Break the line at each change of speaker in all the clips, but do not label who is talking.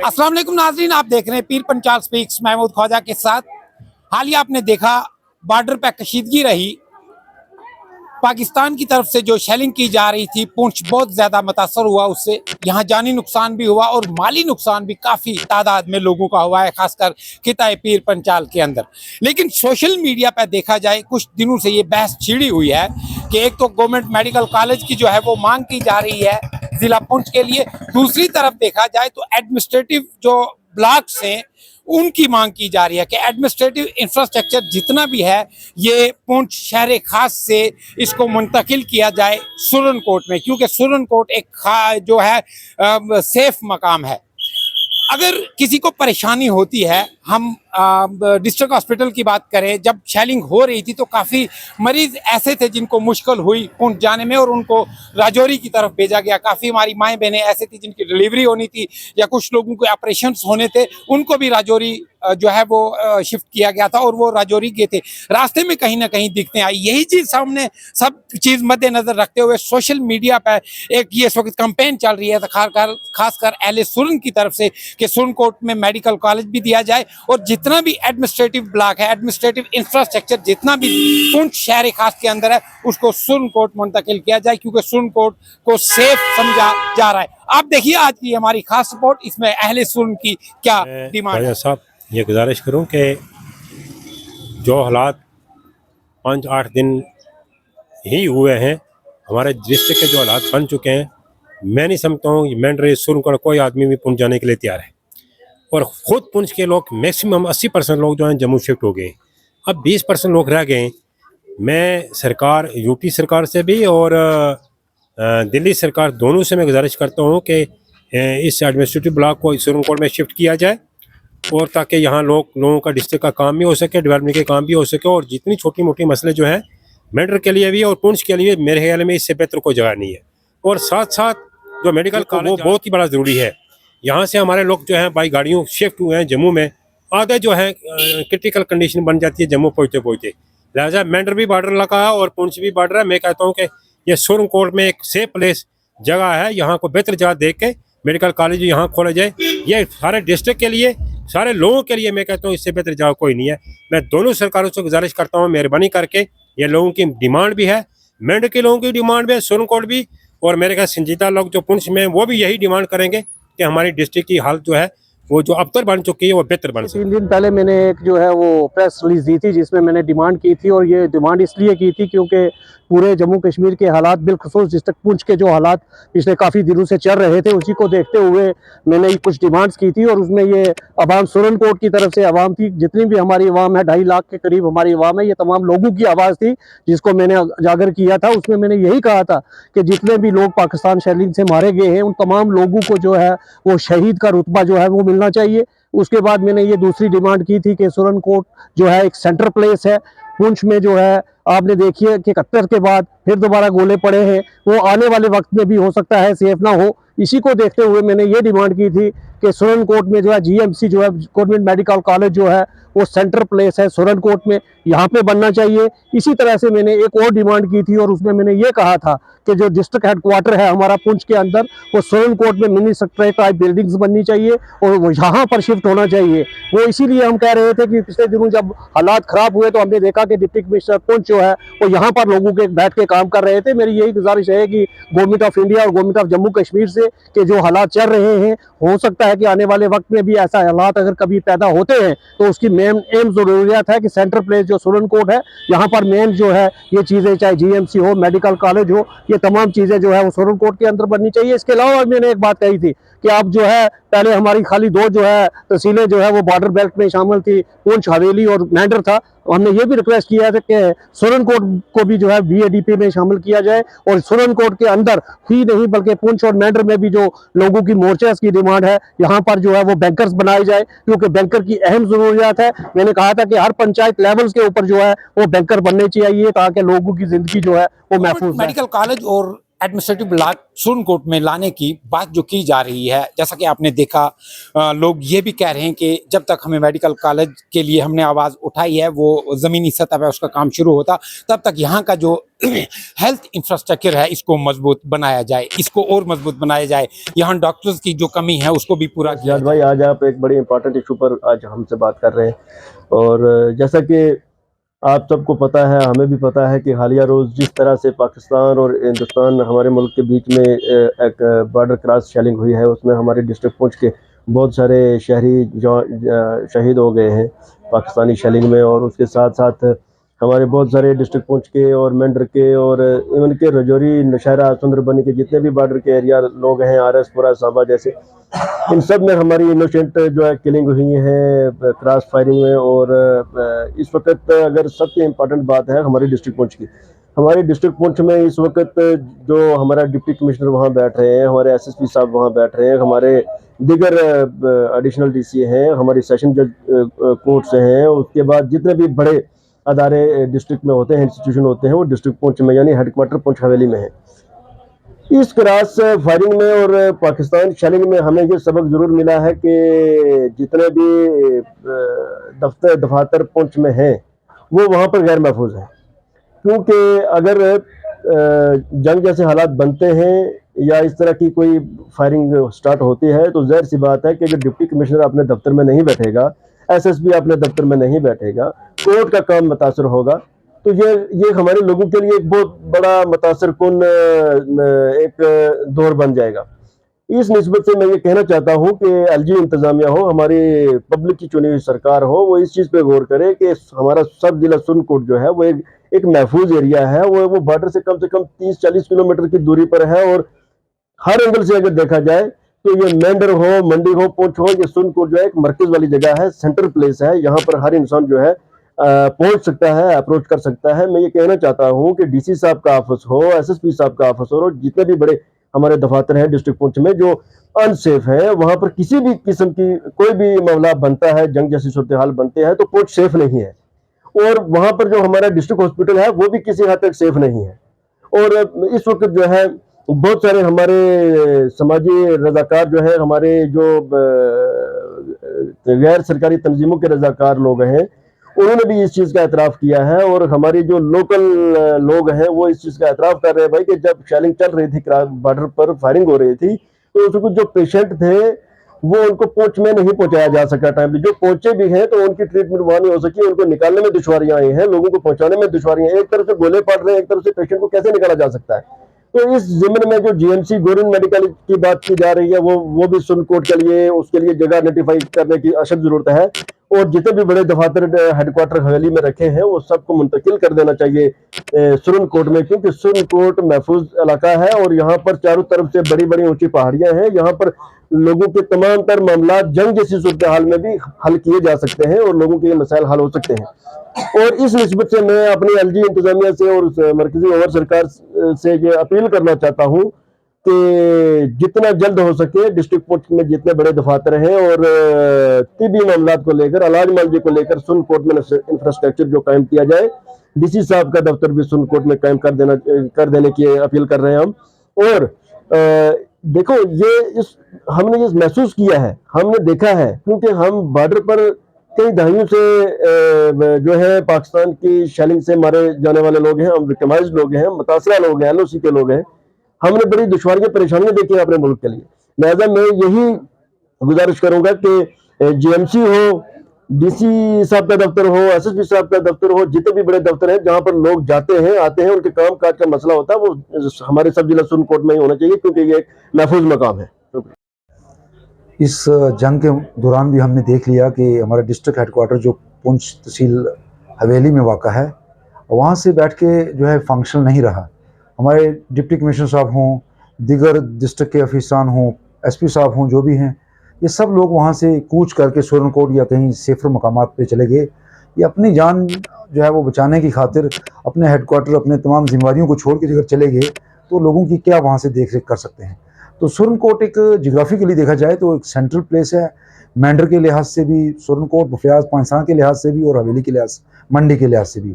अस्सलाम वालेकुम नाज़रीन, आप देख रहे हैं पीर पंचाल स्पीक्स महमूद ख्वाजा के साथ। हालिया आपने देखा बॉर्डर पे कशीदगी रही, पाकिस्तान की तरफ से जो शेलिंग की जा रही थी, पुंछ बहुत ज़्यादा मुतासर हुआ उससे। यहाँ जानी नुकसान भी हुआ और माली नुकसान भी काफ़ी तादाद में लोगों का हुआ है, खासकर खिताए पीर पंचाल के अंदर। लेकिन सोशल मीडिया पर देखा जाए, कुछ दिनों से ये बहस छिड़ी हुई है कि एक तो गवर्नमेंट मेडिकल कॉलेज की जो है वो मांग की जा रही है जिला पुंछ के लिए, दूसरी तरफ देखा जाए तो एडमिनिस्ट्रेटिव जो ब्लॉक्स हैं उनकी मांग की जा रही है कि एडमिनिस्ट्रेटिव इंफ्रास्ट्रक्चर जितना भी है ये पुंछ शहर खास से इसको मुंतकिल किया जाए सुरनकोट में, क्योंकि सुरनकोट एक जो है सेफ मकाम है। अगर किसी को परेशानी होती है, हम डिस्ट्रिक्ट हॉस्पिटल की बात करें, जब शेलिंग हो रही थी तो काफ़ी मरीज ऐसे थे जिनको मुश्किल हुई पुंछ जाने में और उनको राजौरी की तरफ भेजा गया। काफ़ी हमारी माएँ बहनें ऐसे थी जिनकी डिलीवरी होनी थी या कुछ लोगों के ऑपरेशन होने थे, उनको भी राजौरी जो है वो शिफ्ट किया गया था और वो राजौरी गए थे। रास्ते में कहीं ना कहीं दिक्कतें आई। यही चीज़ सामने सब चीज़ मद्देनजर रखते हुए सोशल मीडिया पर एक ये इस वक्त कैंपेन चल रही है खासकर अहले सुरन की तरफ से कि सुरनकोट में मेडिकल कॉलेज भी दिया जाए और जितना भी एडमिनिस्ट्रेटिव ब्लॉक है, एडमिनिस्ट्रेटिव इंफ्रास्ट्रक्चर जितना भी पुंछ शहर खास के अंदर है उसको सुरनकोट मुंतकिल किया जाए, क्योंकि सुरनकोट को सेफ समझा जा रहा है। आप देखिए आज की हमारी खास रिपोर्ट, इसमें अहले सुरन की क्या डिमांड है।
साहब, ये गुजारिश करूं कि जो हालात 5-8 दिन ही हुए हैं, हमारे डिस्ट्रिक्ट के जो हालात बन चुके हैं, मैं नहीं समझता हूँ मेंढरे सुरनकोट कोई आदमी भी पुंछ जाने के लिए तैयार है। और ख़ुद पुंछ के लोग मैक्सिमम 80% लोग जो हैं जम्मू शिफ्ट हो गए, अब 20% लोग रह गए। मैं सरकार, यूपी सरकार से भी और दिल्ली सरकार दोनों से मैं गुजारिश करता हूँ कि इस एडमिनिस्ट्रेटिव ब्लॉक को सुरनकोट में शिफ्ट किया जाए और ताकि यहाँ लोगों का डिस्ट्रिक्ट का काम भी हो सके, डेवलपमेंट के काम भी हो सके। और जितनी छोटी मोटी मसले जो हैं मेंढर के लिए भी और पुंछ के लिए, मेरे ख्याल में इससे बेहतर कोई जगह नहीं है। और साथ साथ जो मेडिकल कॉलेज वो बहुत ही बड़ा ज़रूरी है। यहाँ से हमारे लोग जो हैं बाई गाड़ियों शिफ्ट हुए हैं जम्मू में, आधे जो है क्रिटिकल कंडीशन बन जाती है जम्मू पहुँचते पहुँचते। लिहाजा मेंढर भी बॉर्डर इलाका है और पुंछ भी बॉर्डर है। मैं कहता हूँ कि ये सुरनकोट में एक सेफ प्लेस जगह है, यहाँ को बेहतर जगह देख के मेडिकल कॉलेज यहाँ खोला जाए। ये सारे डिस्ट्रिक्ट के लिए, सारे लोगों के लिए मैं कहता हूँ इससे बेहतर जगह कोई नहीं है। मैं दोनों सरकारों से गुजारिश करता हूँ, मेहरबानी करके, ये लोगों की डिमांड भी है, मेंढर के लोगों की डिमांड भी है, सुरनकोट भी, और मेरे ख्याल संजीदा लोग जो पुंछ में वो भी यही डिमांड करेंगे कि हमारी डिस्ट्रिक्ट की हालत जो है वो जो अबतर बन चुकी है वो बेहतर बन सके।
3 दिन पहले मैंने एक जो है वो प्रेस रिलीज दी थी जिसमें मैंने डिमांड की थी, और ये डिमांड इसलिए की थी क्योंकि पूरे जम्मू कश्मीर के हालात, बिलखुसूस डिस्ट्रिक्ट पुंछ के जो हालात पिछले काफ़ी दिनों से चल रहे थे, उसी को देखते हुए मैंने कुछ डिमांड्स की थी। और उसमें ये अवाम, सुरनकोट की तरफ से अवाम थी, जितनी भी हमारी अवाम है, 2.5 लाख के करीब हमारी अवाम है, ये तमाम लोगों की आवाज़ थी जिसको मैंने उजागर किया था। उसमें मैंने यही कहा था कि जितने भी लोग पाकिस्तान शेलिंग से मारे गए हैं उन तमाम लोगों को जो है वो शहीद का रुतबा जो है वो मिलना चाहिए। उसके बाद मैंने ये दूसरी डिमांड की थी कि सुरनकोट जो है एक सेंटर प्लेस है पुंछ में, जो है आपने देखिए कि 71 के बाद फिर दोबारा गोले पड़े हैं, वो आने वाले वक्त में भी हो सकता है सेफ ना हो। इसी को देखते हुए मैंने ये डिमांड की थी कि सुरनकोट में जो है जीएमसी जो है गवर्नमेंट मेडिकल कॉलेज जो है वो सेंटर प्लेस है सुरनकोट में, यहाँ पे बनना चाहिए। इसी तरह से मैंने एक और डिमांड की थी और उसमें मैंने ये कहा था कि जो डिस्ट्रिक्ट हेडक्वार्टर है हमारा पुंछ के अंदर, वो सुरनकोट में मिनी सेक्रेटरी टाइप बिल्डिंग्स बननी चाहिए और वो यहाँ पर शिफ्ट होना चाहिए। वो इसीलिए हम कह रहे थे कि पिछले दिनों जब हालात ख़राब हुए तो हमने देखा कि डिप्टी कमिश्नर पुंछ जो है वो यहाँ पर लोगों के बैठ के काम कर रहे थे। मेरी यही गुजारिश है कि गवर्नमेंट ऑफ इंडिया और गवर्नमेंट ऑफ जम्मू कश्मीर से कि जो हालात चल रहे हैं, हो सकता है कि आने वाले वक्त में भी ऐसा हालात अगर कभी पैदा होते हैं तो उसकी मेन ज़रूरियत है कि सेंटर प्लेस जो सुरनकोट है, यहाँ पर मेन जो है ये चीज़ें, चाहे जीएमसी हो, मेडिकल कॉलेज हो, ये तमाम चीज़ें जो है वो सुरनकोट के अंदर बननी चाहिए। इसके अलावा मैंने एक बात कही थी कि अब जो है पहले हमारी खाली 2 जो है तहसीलें जो है वो बॉर्डर बेल्ट में शामिल थी, पुंछ, हवेली और मेंढर था। हमने ये भी रिक्वेस्ट किया था कि सुरनकोट को भी जो है बीएडीपी में शामिल किया जाए और सुरनकोट के अंदर ही नहीं बल्कि पुंछ और मेंढर में भी जो लोगों की मोर्चास की डिमांड है, यहाँ पर जो है वो बैंकर्स बनाए जाए, क्योंकि बैंकर की अहम जरूरियत है। मैंने कहा था कि हर पंचायत लेवल्स के ऊपर जो है वो बैंकर बनने चाहिए ताकि लोगों की जिंदगी जो है वो महफूज।
मेडिकल कॉलेज और एडमिनिस्ट्रेटिव ब्लॉक सुरनकोट में लाने की बात जो की जा रही है, जैसा कि आपने देखा, लोग ये भी कह रहे हैं कि जब तक हमें मेडिकल कॉलेज के लिए हमने आवाज़ उठाई है, वो ज़मीनी सतह पर उसका काम शुरू होता, तब तक यहाँ का जो हेल्थ इंफ्रास्ट्रक्चर है इसको मजबूत बनाया जाए, इसको और मजबूत बनाया जाए। यहाँ डॉक्टर्स की जो कमी है उसको भी पूरा किया
जाए। भाई, आज आप एक बड़ी इंपॉर्टेंट इशू पर आज हमसे बात कर रहे हैं, और जैसा कि आप सबको पता है, हमें भी पता है कि हालिया रोज़ जिस तरह से पाकिस्तान और हिंदुस्तान हमारे मुल्क के बीच में एक बॉर्डर क्रॉस शेलिंग हुई है, उसमें हमारे डिस्ट्रिक्ट पुंछ के बहुत सारे शहरी जो शहीद हो गए हैं पाकिस्तानी शेलिंग में, और उसके साथ साथ हमारे बहुत सारे डिस्ट्रिक्ट पुंछ के और मेंढर के और इवन के रजौरी, नौशहरा, सुंदरबनी के जितने भी बॉर्डर के एरिया लोग हैं, आरएसपुरा, सांबा जैसे, इन सब में हमारी इनोसेंट जो है किलिंग हुई है क्रॉस फायरिंग में। और इस वक्त अगर सबसे इम्पोर्टेंट बात है हमारी डिस्ट्रिक्ट पुंछ की, हमारी डिस्ट्रिक्ट पुंछ में इस वक्त जो हमारा डिप्टी कमिश्नर वहाँ बैठ रहे हैं, हमारे एसएसपी साहब वहाँ बैठ रहे हैं, हमारे दीगर एडिशनल डीसी हैं, हमारी सेशन जज कोर्ट से हैं, उसके बाद जितने भी बड़े अदारे डिस्ट्रिक्ट में होते हैं, इंस्टीट्यूशन होते हैं, वो डिस्ट्रिक्ट पुंछ में यानी हेडक्वार्टर पुंछ हवेली में है। इस क्रॉस फायरिंग में और पाकिस्तान शेलिंग में हमें ये सबक जरूर मिला है कि जितने भी दफातर पुंछ में हैं वो वहाँ पर गैर महफूज हैं, क्योंकि अगर जंग जैसे हालात बनते हैं या इस तरह की कोई फायरिंग स्टार्ट होती है तो जाहिर सी बात है कि अगर डिप्टी कमिश्नर अपने दफ्तर में नहीं बैठेगा, एसएसपी अपने दफ्तर में नहीं बैठेगा, कोर्ट का काम मुतासर होगा, तो ये हमारे लोगों के लिए एक बहुत बड़ा मुतासर कुन एक दौर बन जाएगा। इस निस्बत से मैं ये कहना चाहता हूँ कि एलजी इंतजामिया हो, हमारी पब्लिक की चुनी हुई सरकार हो, वो इस चीज़ पे गौर करे कि हमारा सब जिला सुरनकोट जो है वो एक महफूज एरिया है, वो बॉर्डर से कम 30-40 किलोमीटर की दूरी पर है, और हर एंगल से अगर देखा जाए तो ये मेंढर हो, मंडी हो, पुंछ हो, ये सुरनकोट जो है एक मरकज वाली जगह है, सेंट्रल प्लेस है, यहाँ पर हर इंसान जो है पहुंच सकता है, अप्रोच कर सकता है। मैं ये कहना चाहता हूँ कि डीसी साहब का ऑफिस हो, एसएसपी साहब का ऑफिस हो, जितने भी बड़े हमारे दफातर हैं डिस्ट्रिक्ट पुंछ में जो अनसेफ है, वहां पर किसी भी किस्म की कोई भी मामला बनता है, जंग जैसी सूरत हाल बनते हैं, तो पुंछ सेफ नहीं है, और वहां पर जो हमारा डिस्ट्रिक्ट हॉस्पिटल है वो भी किसी हद तक सेफ नहीं है। और इस वक्त जो है बहुत सारे हमारे समाजी रजाकार जो है, हमारे जो गैर सरकारी तंजीमों के रजाकार लोग हैं, उन्होंने भी इस चीज़ का एतराफ़ किया है, और हमारी जो लोकल लोग हैं वो इस चीज़ का एतराफ़ कर रहे हैं भाई कि जब शेलिंग चल रही थी, बॉर्डर पर फायरिंग हो रही थी, तो उस वक्त जो पेशेंट थे वो उनको पुंछ में नहीं पहुंचाया जा सका टाइम, जो पहुंचे भी हैं तो उनकी ट्रीटमेंट वहां नहीं हो सकी, उनको निकालने में दुश्वारियां आई हैं, लोगों को पहुंचाने में दुश्वारियां। एक तरफ से गोले पड़ रहे हैं, एक तरफ से पेशेंट को कैसे निकाला जा सकता है। तो इस जिम्न में जो जीएमसी गवर्नमेंट मेडिकल की बात की जा रही है वो भी सुरनकोट के लिए, उसके लिए जगह आइडेंटिफाई करने की अशद जरूरत है, और जितने भी बड़े दफातर हेडक्वार्टर हवेली में रखे हैं वो सबको मुंतकिल कर देना चाहिए सुरनकोट में, क्योंकि सुरनकोट महफूज इलाका है, और यहाँ पर चारों तरफ से बड़ी बड़ी ऊंची पहाड़ियां हैं, यहाँ पर लोगों के तमाम तर मामला जंग जैसी सूरत हाल में भी हल किए जा सकते हैं, और लोगों के मसाइल हल हो सकते हैं। और इस निस्बत से मैं अपनी एलजी इंतजामिया से और मरकजी ओवर सरकार से ये अपील करना चाहता हूँ कि जितना जल्द हो सके डिस्ट्रिक्ट पुंछ में जितने बड़े दफातर हैं और तिबी मामला को लेकर, इलाज मुआवजे को लेकर सुरनकोट में इंफ्रास्ट्रक्चर जो कायम किया जाए, डीसी साहब का दफ्तर भी सुरनकोट में कायम कर देने की अपील कर रहे हैं हम। और देखो, हमने ये महसूस किया है, हमने देखा है, क्योंकि हम बॉर्डर पर कई दहाइयों से जो है पाकिस्तान की शेलिंग से मारे जाने वाले लोग हैं, हम विक्टिमाइज्ड लोग हैं, मुतासरा लोग हैं, एलओसी के लोग हैं, हमने बड़ी दुश्वारियां परेशानियां देखी अपने मुल्क के लिए। लिहाजा मैं यही गुजारिश करूंगा कि जीएमसी हो, डीसी साहब का दफ्तर हो, एसएसपी साहब का दफ्तर हो, जितने भी बड़े दफ्तर हैं जहां पर लोग जाते हैं आते हैं, उनके काम काज का मसला होता है, वो हमारे सब जिला सुरनकोट में ही होना चाहिए, क्योंकि ये एक महफूज मकाम है।
इस जंग के दौरान भी हमने देख लिया कि हमारा डिस्ट्रिक्ट हेडक्वार्टर जो पुंछ तहसील हवेली में वाक़ा है, वहाँ से बैठ के जो है फंक्शन नहीं रहा। हमारे डिप्टी कमिश्नर साहब हों, दीगर डिस्ट्रिक्ट के अफसरान हों, एसपी साहब हों, जो भी हैं, ये सब लोग वहाँ से कूच करके सुरनकोट या कहीं सेफर मकामात पे चले गए। ये अपनी जान जो है वो बचाने की खातिर अपने हेडक्वार्टर, अपने तमाम जिम्मेदारियों को छोड़ के अगर चले गए तो लोगों की क्या वहाँ से देख रेख कर सकते हैं। तो सुरनकोट एक जियोग्राफिकली देखा जाए तो एक सेंट्रल प्लेस है, मेंढर के लिहाज से भी सुरनकोट, बफियाज, पाकिस्तान के लिहाज से भी, और हवेली के लिहाज, मंडी के लिहाज से भी।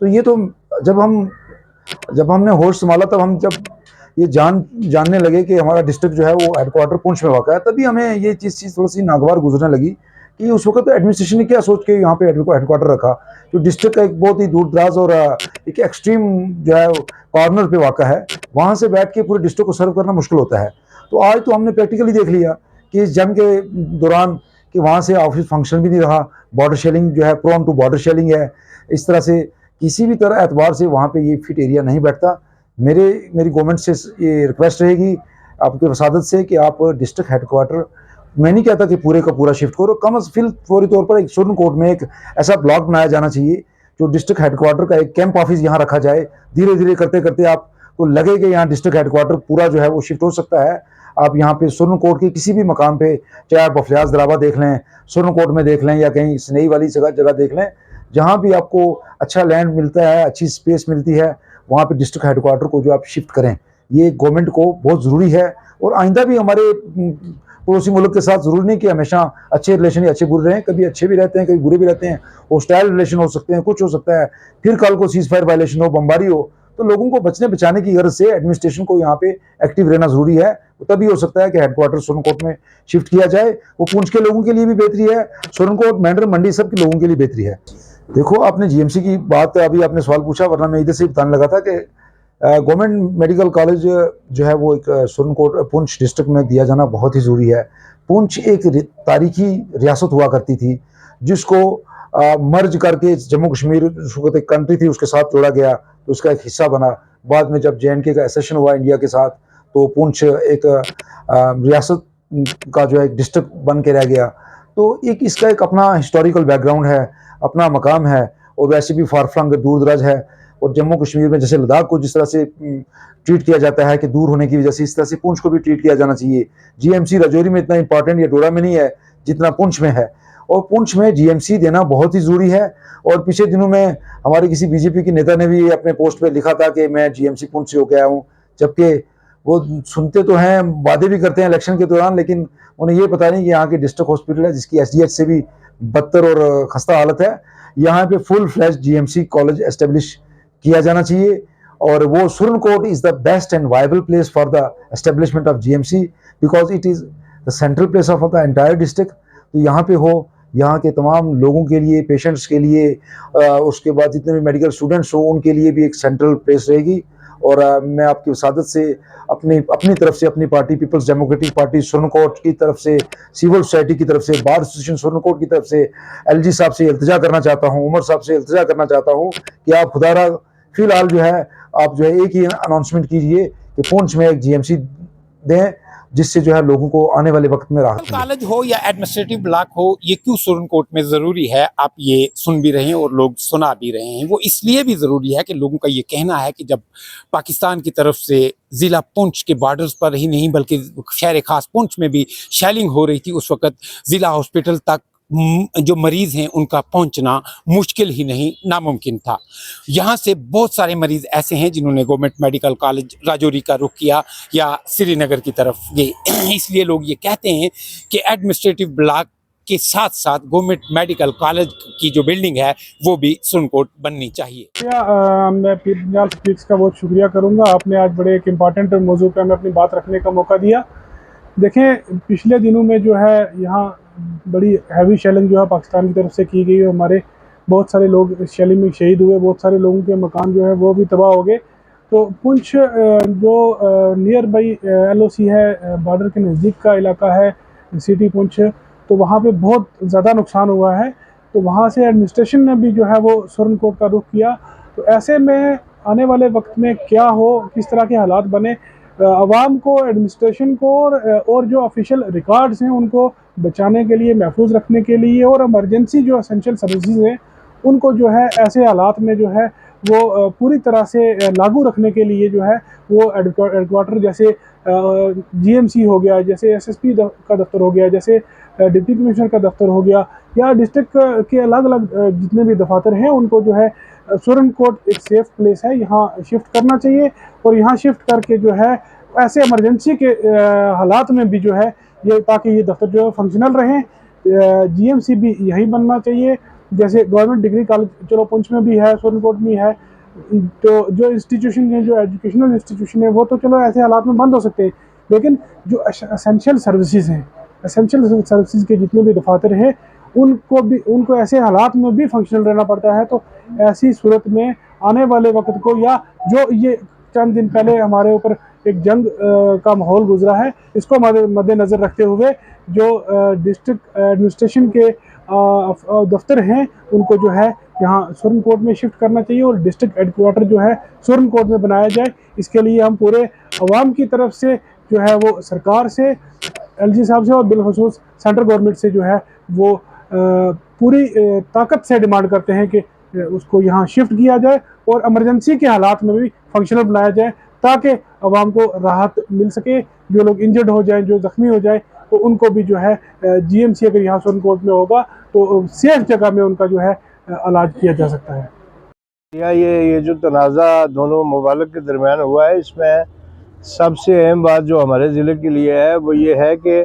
तो ये तो जब हमने होश संभाला तब हम जब ये जानने लगे कि हमारा डिस्ट्रिक्ट जो है वो हेडक्वार्टर पुंछ में वाक़ा है, तभी हमें ये चीज़ थोड़ी सी नागवार गुजरने लगी कि उस वक्त एडमिनिस्ट्रेशन ने क्या सोच के यहाँ पे हेडक्वार्टर रखा, जो डिस्ट्रिक्ट का एक बहुत ही दूर दराज और एक एक्सट्रीम जो है कॉर्नर पे वाक़ा है, वहाँ से बैठ के पूरे डिस्ट्रिक्ट को सर्व करना मुश्किल होता है। तो आज तो हमने प्रैक्टिकली देख लिया कि इस जंग के दौरान कि वहाँ से ऑफिस फंक्शन भी नहीं रहा, बॉर्डर शेलिंग जो है प्रोन टू बॉर्डर शेलिंग है, इस तरह से किसी भी तरह एतबार से वहाँ पे ये फिट एरिया नहीं बैठता। मेरी गवर्नमेंट से ये रिक्वेस्ट रहेगी आपके वसादत से कि आप डिस्ट्रिक्ट हेडक्वार्टर, मैं नहीं कहता कि पूरे का पूरा शिफ्ट करो, कम अज़ फिल फौरी तौर पर एक सुरन कोट में एक ऐसा ब्लॉक बनाया जाना चाहिए जो डिस्ट्रिक्ट हेडक्वार्टर का एक कैंप ऑफिस यहाँ रखा जाए। धीरे धीरे करते करते आपको लगे कि यहाँ डिस्ट्रिक्ट हेडक्वार्टर पूरा जो है वो शिफ्ट हो सकता है। आप यहाँ पे सुरन कोट के किसी भी मकाम पे, चाहे आप बफलियाज दराबा देख लें, सुरन कोट में देख लें या कहीं स्नेही वाली जगह देख लें, जहाँ भी आपको अच्छा लैंड मिलता है, अच्छी स्पेस मिलती है, वहाँ पे डिस्ट्रिक्ट हेडक्वार्टर को जो आप शिफ्ट करें, ये गवर्नमेंट को बहुत ज़रूरी है। और आइंदा भी हमारे पड़ोसी मुल्क के साथ ज़रूरी नहीं कि हमेशा अच्छे रिलेशन ही अच्छे बुरे रहें, कभी अच्छे भी रहते हैं, कभी बुरे भी रहते हैं, हॉस्टाइल रिलेशन हो सकते हैं, कुछ हो सकता है, फिर कल को सीज फायर वायलेशन हो, बमबारी हो, तो लोगों को बचने बचाने की गर्ज से एडमिनिस्ट्रेशन को यहाँ पे एक्टिव रहना ज़रूरी है। तभी हो सकता है कि हेडक्वार्टर सुरनकोट में शिफ्ट किया जाए, वो पुंछ के लोगों के लिए भी बेहतरी है, सुरनकोट, मेंढर, मंडी सब के लोगों के लिए बेहतरी है। देखो, आपने जीएमसी की बात अभी आपने सवाल पूछा, वरना मैं इधर से बताने लगा था कि गवर्नमेंट मेडिकल कॉलेज जो है वो एक सुरनकोट पुंछ डिस्ट्रिक्ट में दिया जाना बहुत ही ज़रूरी है। पुंछ एक तारीखी रियासत हुआ करती थी जिसको मर्ज करके जम्मू कश्मीर एक कंट्री थी उसके साथ जोड़ा गया, तो उसका एक हिस्सा बना। बाद में जब JNK का एसेशन हुआ इंडिया के साथ, तो पुंछ एक रियासत का जो है एक डिस्ट्रिक्ट बन के रह गया। तो एक इसका एक अपना हिस्टोरिकल बैकग्राउंड है, अपना मकाम है, और वैसे भी फार फ्लंग दूर दराज है। और जम्मू कश्मीर में जैसे लद्दाख को जिस तरह से ट्रीट किया जाता है कि दूर होने की वजह से, इस तरह से पुंछ को भी ट्रीट किया जाना चाहिए। GMC राजौरी में इतना इंपॉर्टेंट या डोडा में नहीं है जितना पुंछ में है, और पुंछ में GMC देना बहुत ही ज़रूरी है। और पिछले दिनों में हमारे किसी BJP के नेता ने भी अपने पोस्ट पे लिखा था कि मैं GMC पुंछ से होकर आया हूँ, जबकि वो सुनते तो हैं, वादे भी करते हैं इलेक्शन के दौरान, लेकिन उन्हें ये पता नहीं कि यहाँ के डिस्ट्रिक्ट हॉस्पिटल है जिसकी SDH से भी बदतर और खस्ता हालत है, यहाँ पे full fledged GMC college establish किया जाना चाहिए। और वो Surankote is the best and viable place for the establishment of GMC because it is the central place of the entire district. तो यहाँ पे हो, यहाँ के तमाम लोगों के लिए, पेशेंट्स के लिए, उसके बाद जितने भी मेडिकल स्टूडेंट्स हो उनके लिए भी एक सेंट्रल प्लेस रहेगी। और मैं आपकी वसादत से अपनी तरफ से, अपनी party People's Democratic Party Surankote की तरफ से, सिविल सोसाइटी की तरफ से, बार एसोसिएशन सुरनकोट की तरफ से LG साहब से इल्तिजा करना चाहता हूँ, उमर साहब से इल्तिजा करना चाहता हूँ कि आप खुदारा फिलहाल जो है आप जो है एक ही अनाउंसमेंट कीजिए कि पुंछ में एक GMC दें, जिससे जो है लोगों को आने वाले वक्त में राहत मिले।
कॉलेज हो या एडमिनिस्ट्रेटिव ब्लॉक हो, ये क्यों सुरनकोट में जरूरी है, आप ये सुन भी रहे हैं और लोग सुना भी रहे हैं। वो इसलिए भी जरूरी है कि लोगों का ये कहना है कि जब पाकिस्तान की तरफ से जिला पुंछ के बॉर्डर्स पर ही नहीं बल्कि शहर खास पुंछ में भी शेलिंग हो रही थी, उस वक्त जिला हॉस्पिटल तक जो मरीज हैं उनका पहुंचना मुश्किल ही नहीं, नामुमकिन था। यहाँ से बहुत सारे मरीज ऐसे हैं जिन्होंने गवर्नमेंट मेडिकल कॉलेज राजौरी का रुख किया या श्रीनगर की तरफ गए। इसलिए लोग ये कहते हैं कि एडमिनिस्ट्रेटिव ब्लॉक के साथ साथ गवर्नमेंट मेडिकल कॉलेज की जो बिल्डिंग है वो भी सुरनकोट बननी चाहिए।
मैं पीर पंजाल स्पीक्स का बहुत शुक्रिया करूँगा, आपने आज बड़े एक इम्पॉर्टेंट मौजू पर हमें अपनी बात रखने का मौका दिया। देखें, पिछले दिनों में जो है यहाँ बड़ी हैवी शेलिंग जो है पाकिस्तान की तरफ से की गई है। हमारे बहुत सारे लोग शेलिंग में शहीद हुए, बहुत सारे लोगों के मकान जो है वो भी तबाह हो गए। तो पुंछ जो नियर बाई LOC है, बॉर्डर के नज़दीक का इलाका है सिटी पुंछ, तो वहाँ पे बहुत ज़्यादा नुकसान हुआ है। तो वहाँ से एडमिनिस्ट्रेशन ने भी जो है वो सुरनकोट का रुख किया। तो ऐसे में आने वाले वक्त में क्या हो, किस तरह के हालात बने, आवाम को, एडमिनिस्ट्रेशन को और जो ऑफिशियल रिकॉर्ड्स हैं उनको बचाने के लिए, महफूज रखने के लिए, और इमरजेंसी जो एसेंशियल सर्विसेज हैं उनको जो है ऐसे हालात में जो है वो पूरी तरह से लागू रखने के लिए जो है वो हेडक्वार्टर जैसे GMC हो गया, जैसे SSP का दफ्तर हो गया, जैसे डिप्टी कमिश्नर का दफ्तर हो गया, या डिस्ट्रिक्ट के अलग अलग जितने भी दफातर हैं उनको जो है सुरनकोट एक सेफ प्लेस है, यहाँ शिफ्ट करना चाहिए। और यहाँ शिफ्ट करके जो है ऐसे इमरजेंसी के हालात में भी जो है ये, ताकि ये दफ्तर जो है फंक्शनल रहें। GMC भी यही बनना चाहिए। जैसे गवर्नमेंट डिग्री कॉलेज चलो पुंछ में भी है, सुरनकोट में है, तो जो इंस्टीट्यूशन है, जो एजुकेशनल इंस्टीट्यूशन है, वो तो चलो ऐसे हालात में बंद हो सकते हैं, लेकिन जो एसेंशियल सर्विसेज हैं, एसेंशियल सर्विसेज के जितने भी दफातर हैं, उनको ऐसे हालात में भी फंक्शनल रहना पड़ता है। तो ऐसी सूरत में आने वाले वक्त को, या जो ये चंद दिन पहले हमारे ऊपर एक जंग का माहौल गुजरा है, इसको मद्देनज़र रखते हुए जो डिस्ट्रिक्ट एडमिनिस्ट्रेशन के दफ्तर हैं, उनको जो है यहाँ सुरन कोट में शिफ्ट करना चाहिए और डिस्ट्रिक्ट हेडक्वार्टर जो है सुरन कोट में बनाया जाए। इसके लिए हम पूरे अवाम की तरफ से जो है वो सरकार से, LG साहब से और बिलखसूस सेंट्रल गवर्नमेंट से जो है वो पूरी ताकत से डिमांड करते हैं कि उसको यहाँ शिफ्ट किया जाए और इमरजेंसी के हालात में भी फंक्शनल बनाया जाए, ताकि आवाम को राहत मिल सके। जो लोग इंजर्ड हो जाएं, जो ज़ख्मी हो जाएं, तो उनको भी जो है GMC अगर यहाँ सुरन कोट में होगा तो सेफ जगह में उनका जो है इलाज किया जा सकता है।
ये जो तनाज़ा दोनों मुबालिक के दरमियान हुआ है, इसमें सबसे अहम बात जो हमारे ज़िले के लिए है वो ये है कि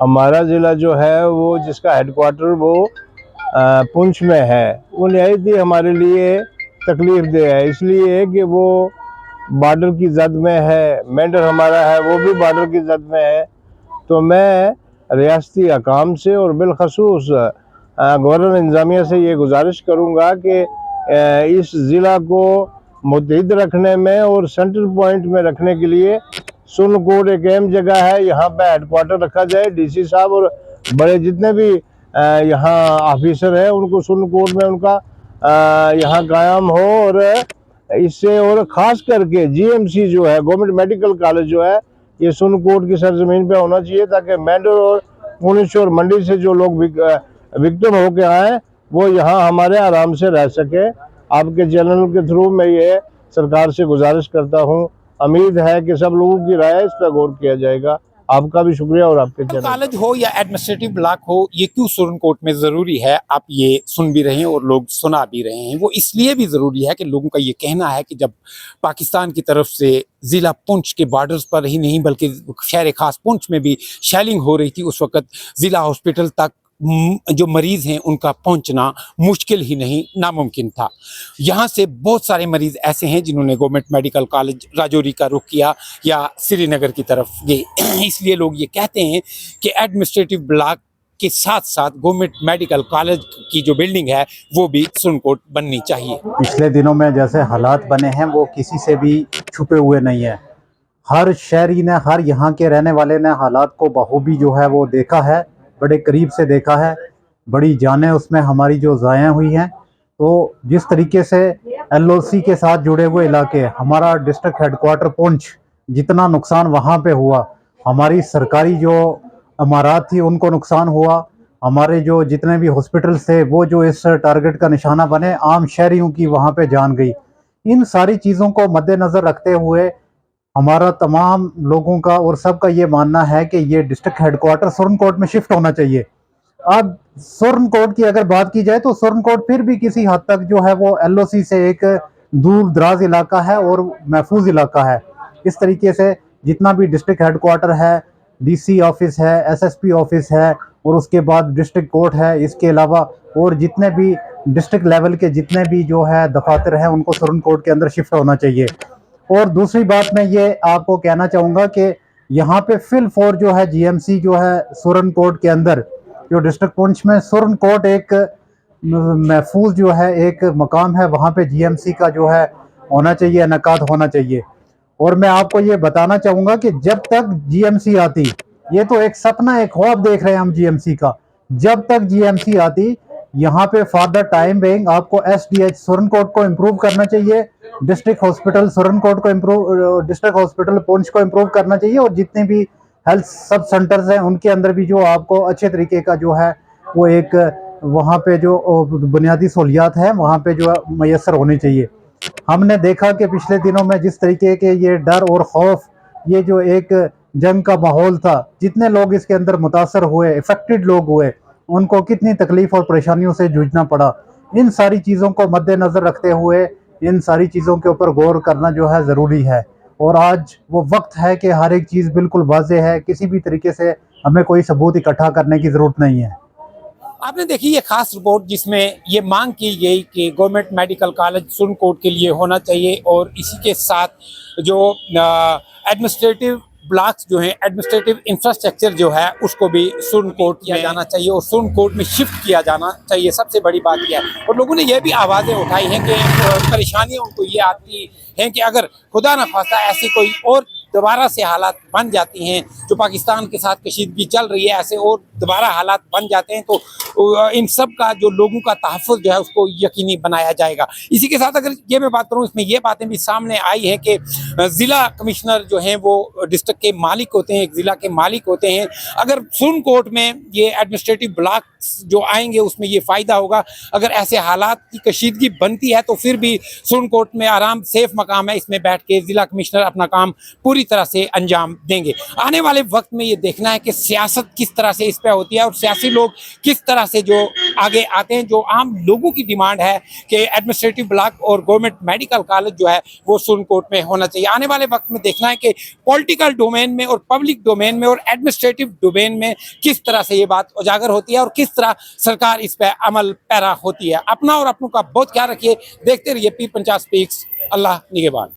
हमारा ज़िला जो है वो जिसका हेडक्वार्टर वो पुंछ में है, वो नहायत ही हमारे लिए तकलीफ़ दे है, इसलिए कि वो बॉर्डर की जद में है, मेंढर हमारा है वो भी बॉर्डर की जद में है। तो मैं रियासती हकाम से और बिलखसूस गवर्नर इंतज़ामिया से ये गुजारिश करूँगा कि इस ज़िला को मुत्तहिद रखने में और सेंट्रल पॉइंट में रखने के लिए सुरन कोट एक अहम जगह है, यहाँ पे हेडक्वार्टर रखा जाए। DC साहब और बड़े जितने भी यहाँ ऑफिसर हैं उनको सुरन कोट में उनका यहाँ कायम हो, और इससे और ख़ास करके GMC जो है गवर्नमेंट मेडिकल कॉलेज जो है ये सुरन कोट की सरजमीन पे होना चाहिए, ताकि मेंढर और पुंछ और मंडी से जो लोग विक्टिम होके आए वो यहाँ हमारे आराम से रह सके। आपके चैनल के थ्रू मैं ये सरकार से गुजारिश करता हूँ, उम्मीद है कि सब लोगों की राय इस पर गौर किया जाएगा। आपका भी शुक्रिया और आपके चैनल।
कॉलेज हो या एडमिनिस्ट्रेटिव ब्लॉक हो, ये क्यों सुरन कोट में जरूरी है, आप ये सुन भी रहे हैं और लोग सुना भी रहे हैं। वो इसलिए भी जरूरी है कि लोगों का ये कहना है कि जब पाकिस्तान की तरफ से जिला पुंछ के बॉर्डर्स पर ही नहीं बल्कि शहर खास पुंछ में भी शेलिंग हो रही थी, उस वक्त जिला हॉस्पिटल तक जो मरीज हैं उनका पहुंचना मुश्किल ही नहीं नामुमकिन था। यहाँ से बहुत सारे मरीज ऐसे हैं जिन्होंने गवर्नमेंट मेडिकल कॉलेज राजौरी का रुख किया या श्रीनगर की तरफ गए। इसलिए लोग ये कहते हैं कि एडमिनिस्ट्रेटिव ब्लॉक के साथ साथ गवर्नमेंट मेडिकल कॉलेज की जो बिल्डिंग है वो भी सुरन कोट बननी चाहिए।
पिछले दिनों में जैसे हालात बने हैं वो किसी से भी छुपे हुए नहीं है। हर शहरी ने, हर यहाँ के रहने वाले ने हालात को बखूबी जो है वो देखा है, बड़े करीब से देखा है। बड़ी जानें उसमें हमारी जो ज़ाया हुई हैं। तो जिस तरीके से LOC के साथ जुड़े हुए इलाके, हमारा डिस्ट्रिक्ट हेडक्वार्टर पुंछ, जितना नुकसान वहाँ पे हुआ, हमारी सरकारी जो इमारत थी उनको नुकसान हुआ, हमारे जो जितने भी हॉस्पिटल्स थे वो जो इस टारगेट का निशाना बने, आम शहरियों की वहाँ पे जान गई। इन सारी चीज़ों को मद्देनज़र रखते हुए हमारा तमाम लोगों का और सबका ये मानना है कि ये डिस्ट्रिक्ट हेडक्वार्टर सुरन कोट में शिफ्ट होना चाहिए। अब सुरन कोट की अगर बात की जाए तो सुरन कोट फिर भी किसी हद तक जो है वो LOC से एक दूर दराज इलाका है और महफूज इलाका है। इस तरीके से जितना भी डिस्ट्रिक्ट हेडक्वार्टर है, DC ऑफिस है, SSP ऑफिस है और उसके बाद डिस्ट्रिक्ट कोर्ट है, इसके अलावा और जितने भी डिस्ट्रिक्ट लेवल के जितने भी जो है दफातर हैं उनको सुरन कोट के अंदर शिफ्ट होना चाहिए। और दूसरी बात मैं ये आपको कहना चाहूँगा कि यहाँ पे फिल फॉर जो है GMC जो है सुरन कोट के अंदर, जो डिस्ट्रिक्ट पुंछ में सुरन कोट एक महफूज जो है एक मकाम है, वहाँ पे GMC का जो है होना चाहिए, इनेकाद होना चाहिए। और मैं आपको ये बताना चाहूँगा कि जब तक GMC आती, ये तो एक सपना, एक ख्वाब देख रहे हैं हम GMC का, जब तक GMC आती यहाँ पे फॉर द टाइम बेइंग आपको SDH सुरन कोट को इम्प्रूव करना चाहिए, डिस्ट्रिक्ट हॉस्पिटल सुरन कोट को इम्प्रूव, डिस्ट्रिक्ट हॉस्पिटल पुंछ को इम्प्रूव करना चाहिए और जितने भी हेल्थ सब सेंटर्स हैं उनके अंदर भी जो आपको अच्छे तरीके का जो है वो एक वहाँ पे जो बुनियादी सहूलियात हैं वहाँ पे जो मैसर होनी चाहिए। हमने देखा कि पिछले दिनों में जिस तरीके के ये डर और खौफ, ये जो एक जंग का माहौल था, जितने लोग इसके अंदर मुतासर हुए, इफेक्टेड लोग हुए, उनको कितनी तकलीफ और परेशानियों से जूझना पड़ा। इन सारी चीज़ों को मद्देनज़र रखते हुए इन सारी चीज़ों के ऊपर गौर करना जो है ज़रूरी है। और आज वो वक्त है कि हर एक चीज़ बिल्कुल वाज़ेह है, किसी भी तरीके से हमें कोई सबूत इकट्ठा करने की ज़रूरत नहीं है।
आपने देखी ये खास रिपोर्ट जिसमें ये मांग की गई कि गवर्नमेंट मेडिकल कॉलेज सुरनकोट के लिए होना चाहिए और इसी के साथ जो एडमिनिस्ट्रेटिव ब्लॉक्स जो हैं, एडमिनिस्ट्रेटिव इंफ्रास्ट्रक्चर जो है उसको भी सुरनकोट किया जाना चाहिए और सुरनकोट में शिफ्ट किया जाना चाहिए। सबसे बड़ी बात यह है। और लोगों ने यह भी आवाज़ें उठाई हैं कि परेशानियां उनको ये आती हैं कि अगर खुदा न खास्ता ऐसी कोई और दोबारा से हालात बन जाती हैं, जो पाकिस्तान के साथ कशीदगी चल रही है, ऐसे और दोबारा हालात बन जाते हैं तो इन सब का जो लोगों का तहफ़्फ़ुज़ जो है उसको यकीनी बनाया जाएगा। इसी के साथ अगर ये मैं बात करूँ, इसमें ये बातें भी सामने आई हैं कि ज़िला कमिश्नर जो हैं वो डिस्ट्रिक्ट के मालिक होते हैं, एक ज़िला के मालिक होते हैं। अगर सुरनकोट में ये एडमिनिस्ट्रेटिव ब्लॉक्स जो आएंगे उसमें ये फ़ायदा होगा। अगर ऐसे हालात की कशीदगी बनती है तो फिर भी सुरनकोट में आराम सेफ मकाम है, इसमें बैठ के ज़िला कमिश्नर अपना काम पूरी तरह से अंजाम देंगे। आने वाले वक्त में ये देखना है कि सियासत किस तरह से इस पे होती है और सियासी लोग किस तरह से जो आगे आते हैं। जो आम लोगों की डिमांड है कि एडमिनिस्ट्रेटिव ब्लॉक और गवर्नमेंट मेडिकल कॉलेज जो है वो सुरनकोट में होना चाहिए। आने वाले वक्त में देखना है कि पॉलिटिकल डोमेन में और पब्लिक डोमेन में और एडमिनिस्ट्रेटिव डोमेन में किस तरह से ये बात उजागर होती है और किस तरह सरकार इस पर अमल पैरा होती है। अपना और अपनों का बहुत ख्याल रखिए। देखते रहिए पीर पंचाल स्पीक्स। अल्लाह निगहबान।